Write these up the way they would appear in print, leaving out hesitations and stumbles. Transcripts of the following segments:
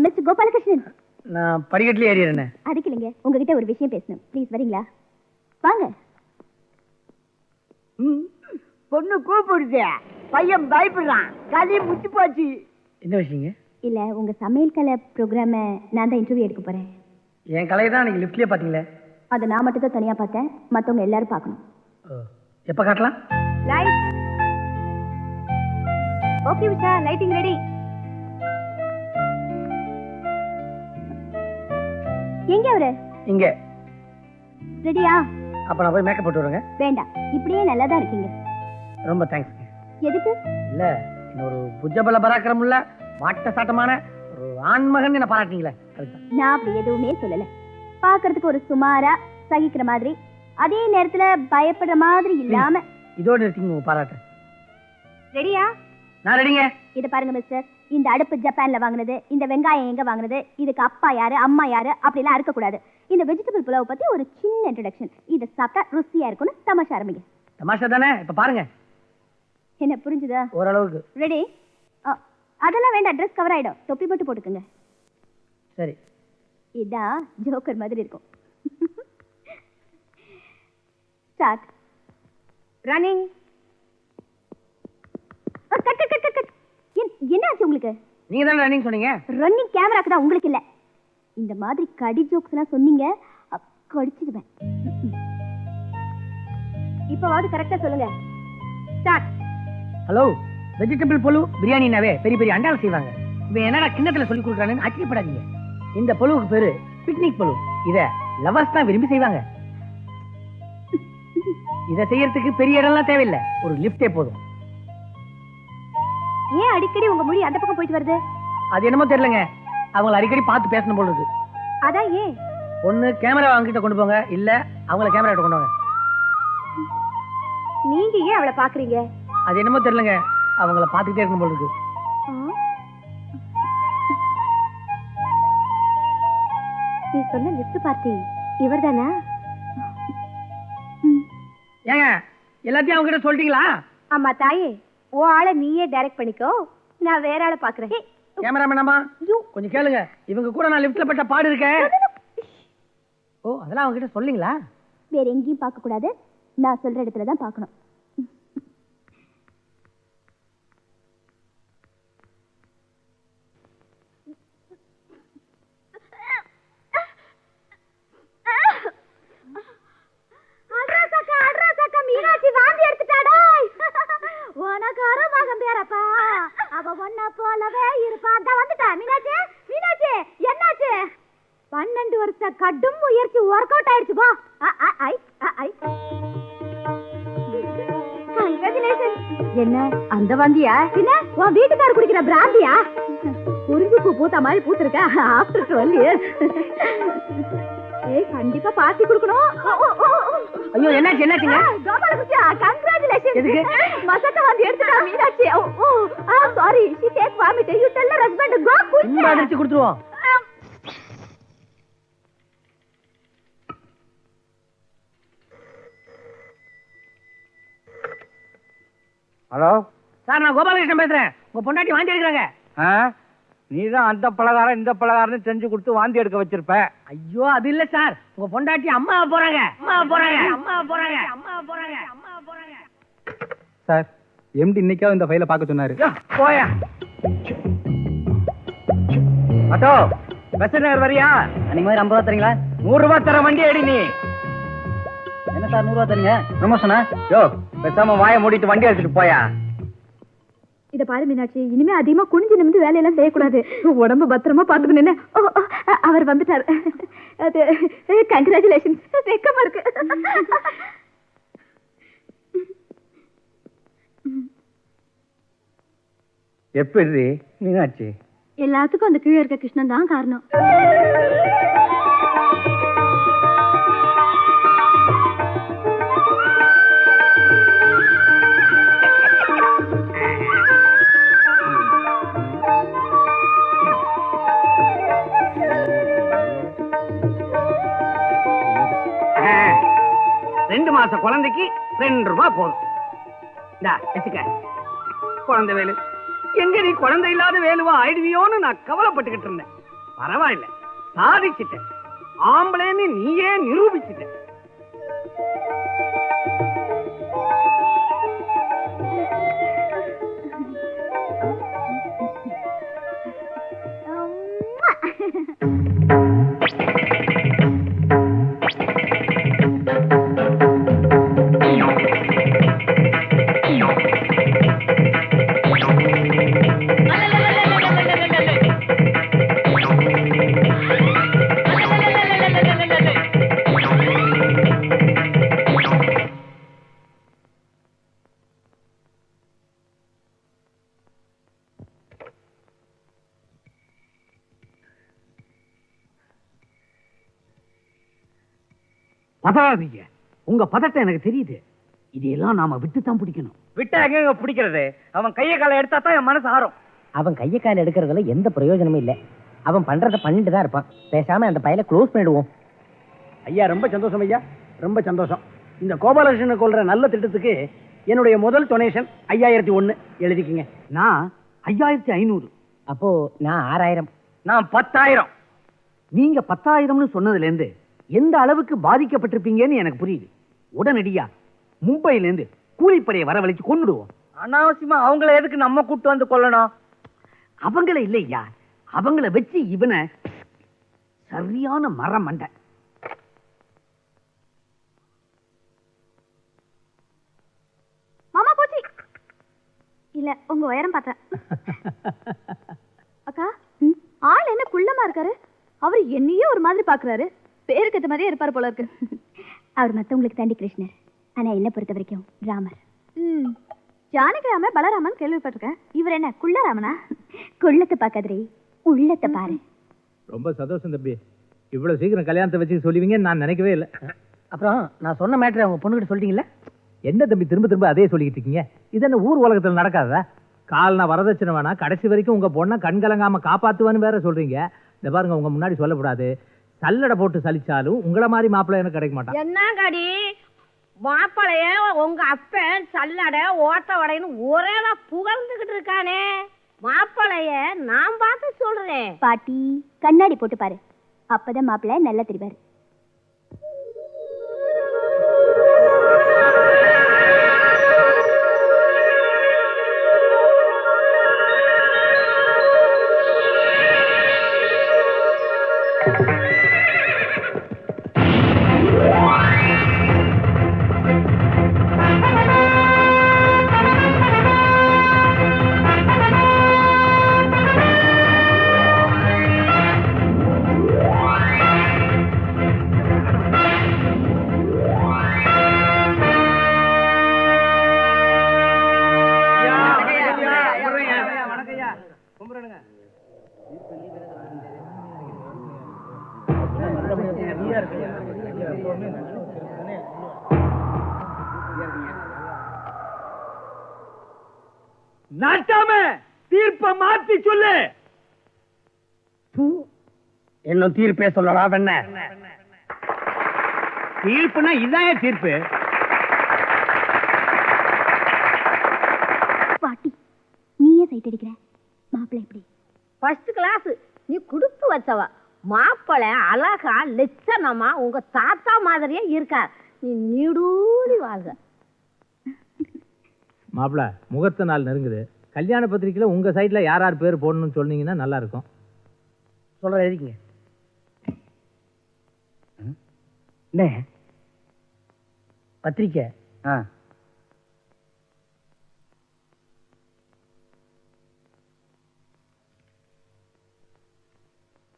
Mister Gopalakrishnan, நான் படிக்கட்டிலே ஏறிடுறேன். அதுக்கு இல்லைங்க, உங்ககிட்ட ஒரு விஷயம் பேசணும். ப்ளீஸ் வரீங்களா? வாங்க. பொண்ணு கூப்பிடுது, பையன் பயப்படுறான். கதையை முத்தி போச்சு. என்ன விஷயங்க? இல்ல, உங்க சமையல் கலை ப்ரோக்ராம நான் தான் இன்டர்வியூ எடுக்க போறேன். என் கலையை தான் நீங்க லிஃப்ட்லயே பாத்தீங்களே. அதை நான் மட்டும் தான் தனியா பார்த்தேன், மத்தவங்க எல்லாரும் பார்க்கணும். எப்ப காட்டலாம்? Light. Okay Usha, lighting ready. எங்க அவரு? இங்க. ரெடியா? அப்ப நான் போய் மேக்கப் போட்டு வரேங்க. வேண்டாம், இப்படியே நல்லா தான் இருக்கீங்க. ரொம்ப தேங்க்ஸ். எதுக்கு? இல்ல, இன்னொரு புஜபல பராக்கிரம் உள்ள வாட்ட சாட்டமான ஒரு ஆண்மகன் என்ன பாராட்டீங்களே, அதுதான். நான் அப்படி எதுவுமே சொல்லல. பாக்குறதுக்கு ஒரு சுமாரா சகிக்கிற மாதிரி, அதே நேரத்துல பயப்படுற மாதிரி இல்லாம. இதோட நிறுத்திங்க உங்க பாராட்டு. ரெடியா? நான் ரெடிங்க. இத பாருங்க மிஸ்டர், இந்த அடுப்பு ஜப்பான்ல வாங்குனது, இந்த வெங்காயம் எங்க வாங்குனது, இதுக்கு அப்பா யாரு அம்மா யாரு அப்படிலாம் இருக்க கூடாது. இந்த வெஜிடபிள் புலாவ் பத்தி ஒரு சின்ன இன்ட்ரோடக்ஷன். இத சாப்பிட்டா ருசியா இருக்கும்னு தமாஷா ஆரம்பிங்க. தமாஷா தானே? இப்ப பாருங்க. என்ன புரிஞ்சுதா? ஓரளவுக்கு. ரெடி? அதெல்லாம் வேண்டாம், ட்ரெஸ் கவர் ஆயிடும். தொப்பி மட்டும் போட்டுக்கோங்க. சரி. இதான் ஜோக்கர் மாதிரி இருக்கும். ஸ்டார்ட். ரன்னிங். என்ன ஆச்சு உங்களுக்கு? நீங்க தானே ரன்னிங் சொன்னீங்க. ரன்னிங் கேமராக்கு தான், உங்களுக்கு இல்ல. இந்த மாதிரி கடி ஜோக்ஸ் எல்லாம் சொன்னீங்க, கடிச்சிடுவேன். இப்பவாவது கரெக்டா சொல்லுங்க. ஸ்டார்ட். ஹலோ, வெஜிடபிள் பொலு பிரியாணினாவே பெரிய பெரிய அண்டால செய்வாங்க. இவன் என்னடா கிண்ணத்துல சொல்லி கொடுக்குறான்னு ஆச்சரியப்படாதீங்க. இந்த பொலுவுக்கு பேரு பிக்னிக் பொலு. இத லவர்ஸ் தான் விரும்பி செய்வாங்க. இத செய்யறதுக்கு பெரிய இடம்லாம் தேவையில்லை, ஒரு லிஃப்டே போதும். ஏன் அடிக்கடி உங்க மொழி அந்த பக்கம் போயிட்டு வருது? அது என்னமோ தெரியலங்க, அவங்கள அடிக்கடி பார்த்து பேசணும் போல இருக்கு. அதான் ஏன்? ஒண்ணு கேமரா அவங்கிட்ட கொண்டு போங்க, இல்ல அவங்கள கேமரா கிட்ட கொண்டு வாங்க. நீங்க ஏன் அவளை பாக்குறீங்க? அது என்னமோ தெரியலங்க, அவங்கள பார்த்துக்கிட்டே இருக்கணும் போல இருக்கு. நீ சொன்ன லிஃப்ட் பார்ட்டி இவர் தானா? ஏங்க, எல்லாத்தையும் அவங்க கிட்ட சொல்லிட்டீங்களா? ஆமா தாயே, ஓ ஆளை நீயே டைரக்ட் பண்ணிக்கோ, நான் வேற ஆளை பாக்குறேன். கேமராமேனாமா கொஞ்சம் கேளுங்க, இவங்க கூட நான் லிஃப்ட்ல பட்ட பாடு இருக்கேன். ஓ, அதெல்லாம் அவங்க கிட்ட சொல்லீங்களா? வேற எங்கேயும் பார்க்க கூடாது, நான் சொல்ற இடத்துல தான் பார்க்கணும். மீனாட்சி வாந்தி எடுத்துட்டாடா. உனக்கார மகன் பேரப்பா, அவ ஒன்ன போலவே இருப்பா. அதான் வந்துட்டா. மீனாட்சி, மீனாட்சி என்னாச்சு? 12 வருஷ கடும் முயற்சி ஒர்க் அவுட் ஆயிடுச்சு. பா. கங்க்ராச்சுலேஷன். என்ன அந்த வாந்தியா? பின்ன உன் வீட்டுக்காரர் குடிக்கிற பிராந்தியா? குறிஞ்சி பூ பூத்த மாதிரி பூத்திருக்க. After 12 years. ஏய், கண்டிப்பா பார்ட்டி கொடுக்கணும். ஐயோ, என்னாச்சு என்னாச்சுங்க? கோபாலகிருஷ்ணா, கங்க்ராச்சுலேஷன். எதுக்கு? மசக்க வந்து எடுத்துடா Meenakshi. Sorry, she take vomit. You tell her husband to go quick. இந்த அடிச்சு கொடுத்துருவோம். ஹலோ சார், நான் கோபாலகிருஷ்ணன் பேசுறேன். உங்க பொண்டாட்டி வாந்தி எடுக்கிறாங்க. நீ தான் அந்த பலகாரம் இந்த பலகாரம் செஞ்சு கொடுத்து வாந்தி எடுக்க வச்சிருப்ப. ஐயோ, அது இல்ல சார், உங்க பொண்டாட்டி அம்மாவை போறாங்க, அம்மாவை போறாங்க, அம்மாவை போறாங்க, அம்மாவை போறாங்க, அம்மாவை போறாங்க. சார், எம்டி இன்னைக்காவது இந்த ஃபைலை பார்க்க சொன்னாரு. போயா அட்டோ, பெசனர் வரியா? அன்னைக்கு மாதிரி 50 ரூபா தரீங்களா? 100 ரூபாய் தர வண்டி அடி. நீ என்ன சார் 100 ரூபா தரீங்க? ப்ரமோஷனா? யோ, பேசாம வாயை மூடிட்டு வண்டி எடுத்துட்டு போயா. இத பாரு மீனாட்சி, இனிமே அதிகமா குனிஞ்சு நிமிந்து வேலையெல்லாம் செய்யக்கூடாது. உடம்பு பத்திரமா பாத்துக்கணும். அவர் வந்துட்டார். அது கங்க்ராச்சுலேஷன். வெக்கமா இருக்கு. எப்படி மீனாட்சி? எல்லாத்துக்கும் அந்த கீழே இருக்க கிருஷ்ணன் தான் காரணம். மாச குழந்தைக்கு 2 ரூபாய் போதும். வச்சுக்க குழந்தை வேலு. எங்க நீ குழந்தை இல்லாத வேலுவா ஆயிடுவியோன்னு நான் கவலைப்பட்டுக்கிட்டு இருந்தேன். பரவாயில்ல, சாதிச்சிட்டேன். ஆம்பளைன்னு நீயே நிரூபிச்சிட்ட. பதறாதீங்க. உங்க பதட்டம் எனக்கு தெரியுது. இதெல்லாம் நாம விட்டுத்தான் பிடிக்கணும். விட்டா எங்க பிடிக்கிறது? அவன் கையை காலை எடுத்தா தான் என் மனசு ஆறும். அவன் கையை கால எடுக்கிறதுல எந்த பிரயோஜனமும் இல்லை. அவன் பண்றத பண்ணிட்டு தான் இருப்பான். பேசாம அந்த பையலை க்ளோஸ் பண்ணிடுவோம். ஐயா ரொம்ப சந்தோஷம் ஐயா, ரொம்ப சந்தோஷம். இந்த கோபாலகிருஷ்ணனை கொள்ற நல்ல திட்டத்துக்கு என்னுடைய முதல் டொனேஷன் 5001 எழுதிக்கிங்க. நான் 5500. அப்போ நான் 6000. நான் 10,000. நீங்க 10,000ன்னு சொன்னதுல இருந்து எந்த அளவுக்கு பாதிக்கப்பட்டிருப்பீங்கன்னு எனக்கு புரியுது. உடனடியா மும்பையில இருந்து கூலிப்படையை வரவழைச்சு கொன்னுடுவோம். அனாவசியமா அவங்கள எதுக்கு நம்ம கூட்டு வந்து கொல்லணும்? அவங்கள இல்லையா, அவங்கள வச்சு இவனை சரியான மரம் மண்டை. மாமா போச்சு. இல்ல உங்க உயரம் பார்த்தேன். அக்கா, ஆள் என்ன குள்ளமா இருக்காரு? அவர் என்னையே ஒரு மாதிரி பாக்குறாரு. பேருக்கு ஏத்த மாதிரியே இருப்பாரு போல இருக்கு. அவர் மத்தவங்களுக்கு தாண்டி கிருஷ்ணர், ஆனா என்ன பொறுத்த வரைக்கும் ராமர். ஜானகி ராம பலராமன் கேள்விப்பட்டிருக்கேன். இவர் என்ன குள்ளராமனா? குள்ளத்தை பாக்காதே, உள்ளத்தை பாரு. ரொம்ப சந்தோஷம் தம்பி. இவ்வளவு சீக்கிரம் கல்யாணத்தை வச்சு சொல்லுவீங்கன்னு நான் நினைக்கவே இல்லை. அப்புறம் நான் சொன்ன மேட்டரை உங்க பொண்ணுகிட்ட சொல்லிட்டீங்களா? என்ன தம்பி திரும்ப திரும்ப அதே சொல்லிக்கிட்டு இருக்கீங்க? இது என்ன ஊர் உலகத்துல நடக்காதா? கால்னா வரதட்சணை வேணா, கடைசி வரைக்கும் உங்க பொண்ணை கண்கலங்காம காப்பாத்துவான்னு வேற சொல்றீங்க. இந்த பாருங்க, உங்க முன்னாடி சொல்லக்கூடாது. சல்லடை போட்டு சலிச்சாலும் உங்கள மாதிரி மாப்பிள்ளை எனக்கு கிடைக்க மாட்டான். என்னங்கடி மாப்பிளைய உங்க அப்பன் சல்லட ஓட்ட வடைன்னு ஒரேதான் புகழ்ந்துகிட்டு இருக்கானே. மாப்பிளைய நான் பார்த்து சொல்றேன். பாட்டி கண்ணாடி போட்டு பாரு, அப்பதான் மாப்பிள்ளை நல்லா தெரிவாரு. நாட்டாம தீர்ப்ப மாத்தி சொல்லு. இன்னும் தீர்ப்பே சொல்லடா வெண்ண. தீர்ப்புனா இதான் தீர்ப்பு. பாட்டி நீயே சைட் அடிக்கிற. மாப்பிள்ளை எப்படி? First class. நீ குடுத்து வச்சவ. மாப்பிள்ளை அழகா லட்சணமா உங்க தாத்தா மாதிரியே இருக்கார். நீ நீடூடி வாழ்க. மாப்பிள்ள, முகூர்த்த நாள் நெருங்குது. கல்யாண பத்திரிக்கையில உங்க சைட்ல யார் யார் பேர் போடணும்னு சொன்னீங்கன்னா நல்லா இருக்கும். சொல்ற எழுதிங்க. என்ன பத்திரிக்கை?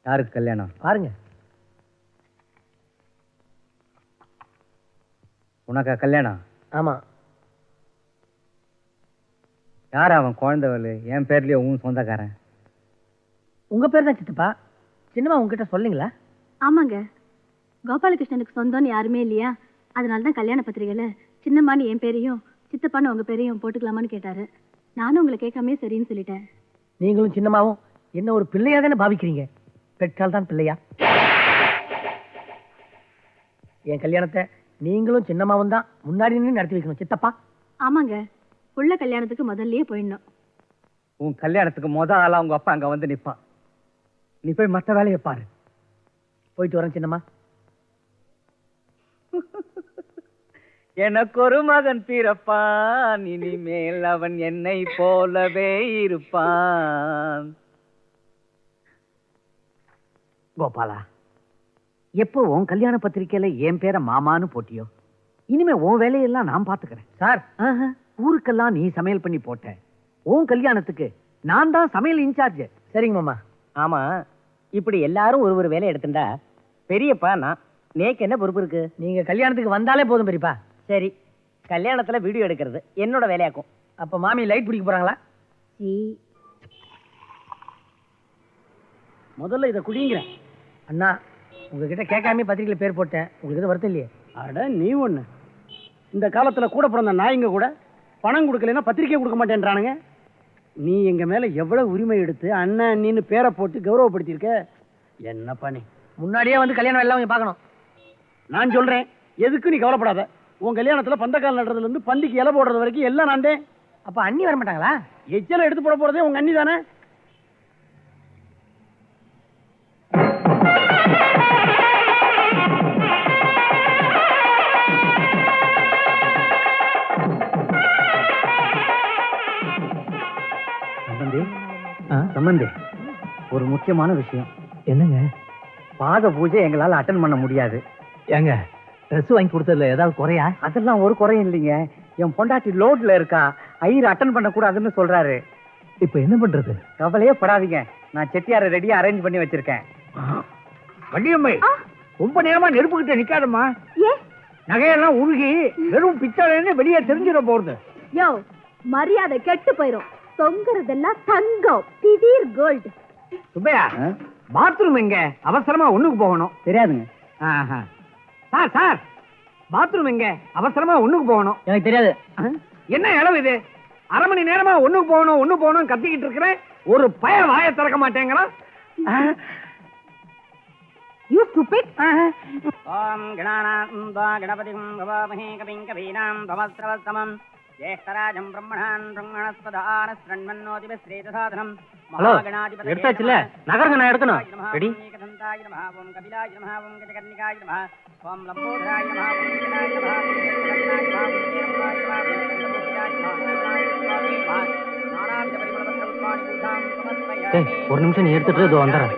யாருக்கு கல்யாணம்? பாருங்க. உனக்கா கல்யாணம்? ஆமா. யார் அவன்? குழந்தைவளு என் பேர்லயே உன் சொந்தக்காரன். உங்க பேர் தான் சித்தப்பா. சின்னமா உங்ககிட்ட சொல்லுங்களா? ஆமாங்க, கோபாலகிருஷ்ணனுக்கு சொந்தம்னு யாருமே இல்லையா, அதனால தான் கல்யாண பத்திரிகையில சின்னம்மான்னு என் பேரையும் சித்தப்பான்னு உங்க பேரையும் போட்டுக்கலாமான்னு கேட்டாரு. நானும் உங்களை கேட்காமே சரின்னு சொல்லிட்டேன். நீங்களும் சின்னமாவும் என்ன ஒரு பிள்ளையா தானே பாவிக்கிறீங்க. பெற்றால் தான் பிள்ளையா? என் கல்யாணத்தை நீங்களும் சின்னமாவும் தான் முன்னாடி நின்று நடத்தி வைக்கணும் சித்தப்பா. ஆமாங்க, புள்ள கல்யாணத்துக்கு முதல்லயே போயிடணும். உன் கல்யாணத்துக்கு ஆளா உங்க அப்பா அங்க வந்து நிப்பான். நீ போய் மத்த வேலையை பாரு. போயிட்டு வரேன் சின்னம்மா. எனக்கு ஒரு மகன் பிறப்பான், இனிமேல் அவன் என்னை போலவே இருப்பான். கோபாலா, எப்போ உன் கல்யாண பத்திரிக்கையில என் பேரை மாமான்னு போட்டியோ, இனிமே உன் வேலையெல்லாம் நான் பாத்துக்கிறேன். சார், ஊருக்கெல்லாம் நீ சமையல் பண்ணி போட்ட. உன் கல்யாணத்துக்கு நான் தான் சமையல் இன்சார்ஜ். சரிங்க மாமா. ஆமா, இப்படி எல்லாரும் ஒரு வேலையை எடுத்துட்டா பெரியப்பா நான் நேக்கு என்ன பொறுப்பு இருக்கு? நீங்க கல்யாணத்துக்கு வந்தாலே போதும் பெரியப்பா. சரி, கல்யாணத்துல வீடியோ எடுக்கிறது என்னோட வேலையாக்கும். அப்ப மாமி லைட் பிடிக்க போறாங்களா? முதல்ல இதை குடிங்கிறேன். அண்ணா, உங்ககிட்ட கேட்காம பத்திரிக்கையில பேர் போட்டேன். உங்களுக்கு எதுவும் வருத்தம் இல்லையே? அட நீ ஒண்ணு. இந்த காலத்துல கூட பிறந்த நாய்ங்க கூட பணம் கொடுக்கலன்னா பத்திரிக்கை கொடுக்க மாட்டேன்றானுங்க. நீ எங்க மேல எவ்வளவு உரிமை எடுத்து அண்ணன் அண்ணின்னு பேரை போட்டு கௌரவப்படுத்தியிருக்க. என்ன பண்ணி முன்னாடியே வந்து கல்யாணம் எல்லாம் பார்க்கணும். நான் சொல்றேன், எதுக்கு நீ கவலைப்படாத. உன் கல்யாணத்துல பந்தக்கால் நடுறதுல இருந்து பந்திக்கு இலை போடுறது வரைக்கும் எல்லாம் நான் தான். அப்ப அண்ணி வர மாட்டாங்களா? எச்சல எடுத்து போட போறதே உங்க அண்ணி தானே. சம்பந்தி, ஒரு முக்கியமான விஷயம். என்னங்க? பாத பூஜை எங்களால அட்டன் பண்ண முடியாது. ஏங்க, ட்ரெஸ் வாங்கி கொடுத்ததுல ஏதாவது குறையா? அதெல்லாம் ஒரு குறையும் இல்லைங்க. என் பொண்டாட்டி லோட்ல இருக்கா, ஐயர் அட்டன் பண்ண கூடாதுன்னு சொல்றாரு. இப்ப என்ன பண்றது? கவலையே படாதீங்க, நான் செட்டியார ரெடியா அரேஞ்ச் பண்ணி வச்சிருக்கேன். வள்ளியம்மை, ரொம்ப நேரமா நெருப்புக்கிட்ட நிக்காதம்மா. நகையெல்லாம் உருகி வெறும் பித்தளைன்னு வெளியே தெரிஞ்சிட போறது. யோ, மரியாதை கெட்டு போயிரும். தொங்குறதெல்லாம் தங்கம், திடீர் கோல்டு. சுப்பையா, பாத்ரூம் எங்க? அவசரமா ஒண்ணுக்கு போகணும். தெரியாதுங்க. சார் சார், பாத்ரூம் எங்க? அவசரமா ஒண்ணுக்கு போகணும். எனக்கு தெரியாது. என்ன இளவு இது? அரை மணி நேரமா ஒண்ணுக்கு போகணும் கத்திக்கிட்டு இருக்கிறேன். ஒரு பய வாயை திறக்க மாட்டேங்கிறான். You stupid. Om கணாநாத்வா Ganapathim கவாமஹே கவிம் கவீனாம் பவஸ்ரவஸ்தமம் ஜேஷ்டராஜம் பிரம்மணான் பிரம்மணஸ்பதான ஸ்ரண்மன்னோதிப ஸ்ரீதசாதனம். Hello, எடுத்தாச்சுல? நகருங்க, நான் எடுக்கணும். ரெடி? கதந்தாய நமஹ, ஓம் கபிலாய நமஹ, ஓம் கஜகர்ணிகாய நமஹ, ஓம் லம்போதராய நமஹ, ஓம் விஜயனாய நமஹ, ஓம் ஜெயவர்தனாய நமஹ, ஓம் ஜெயரம்பாய நமஹ, ஓம் சந்திரபூஷாய நமஹ, ஓம் நாராயண சுவாமி நமஹ. நானாவித பரிமளபத்ர புஷ்பாணி பூஜாம் சமர்ப்பயாமி. ஒரு நிமிஷம் நீ எடுத்துட்டு இதோ வந்துடுறேன்.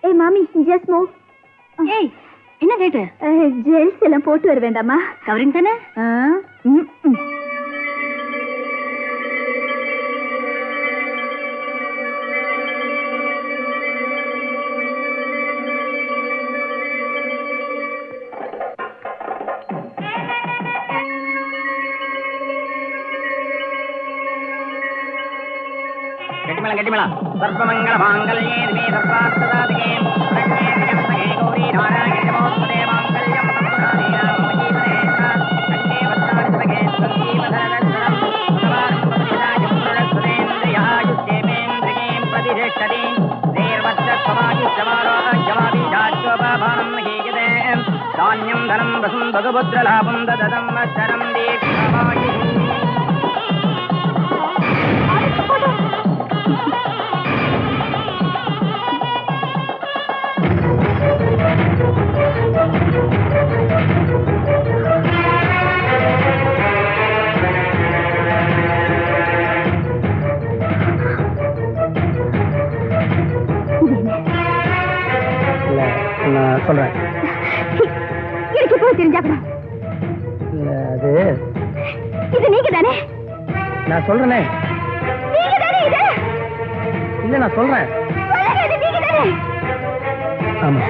ஏய் மாமி, ஜஸ்ட் மூவ். ஏய், என்ன ரேட்டு? ஜெல்ஸ் எல்லாம் போட்டு வர வேண்டாமா? கவரிங் தானே? கெட்டிமேளம் சர்வமங்கல மாங்கல்யே திவே சர்வார்த்தசாதிகே ரண்யே திரியம்பகே கௌரி நாராயண நமோஸ்துதே மாங்கல்யம் தத்துநாதீனா மம ஜீவனேஷா கண்டே வத்ராணிஸ்வகே ஸ்வஜீவதரதரம் சவார்ப்பதிதாயம் புருடஸ்வதேந்திரியாயுஷ்யேமேந்திரிகீம் பிரதிஷ்டதி தேர்வச்சமாகிஷ்டமாரோஜமாபீஜாச்சோபாபானம் மகீயதே தான்யம் தனம் வசும் பகவத்ரலாபம் தததம் வச்சரம் தீர்க்கமாயி. நான் சொல்றேன். எனக்கு போய் தெரிஞ்சாக்கணும். அது இது நீங்க தானே? நான் சொல்றேனே. நீங்க தானே இது? இல்ல, நான் சொல்றேன். சொல்லுங்க, இது நீங்க தானே? ஆமா.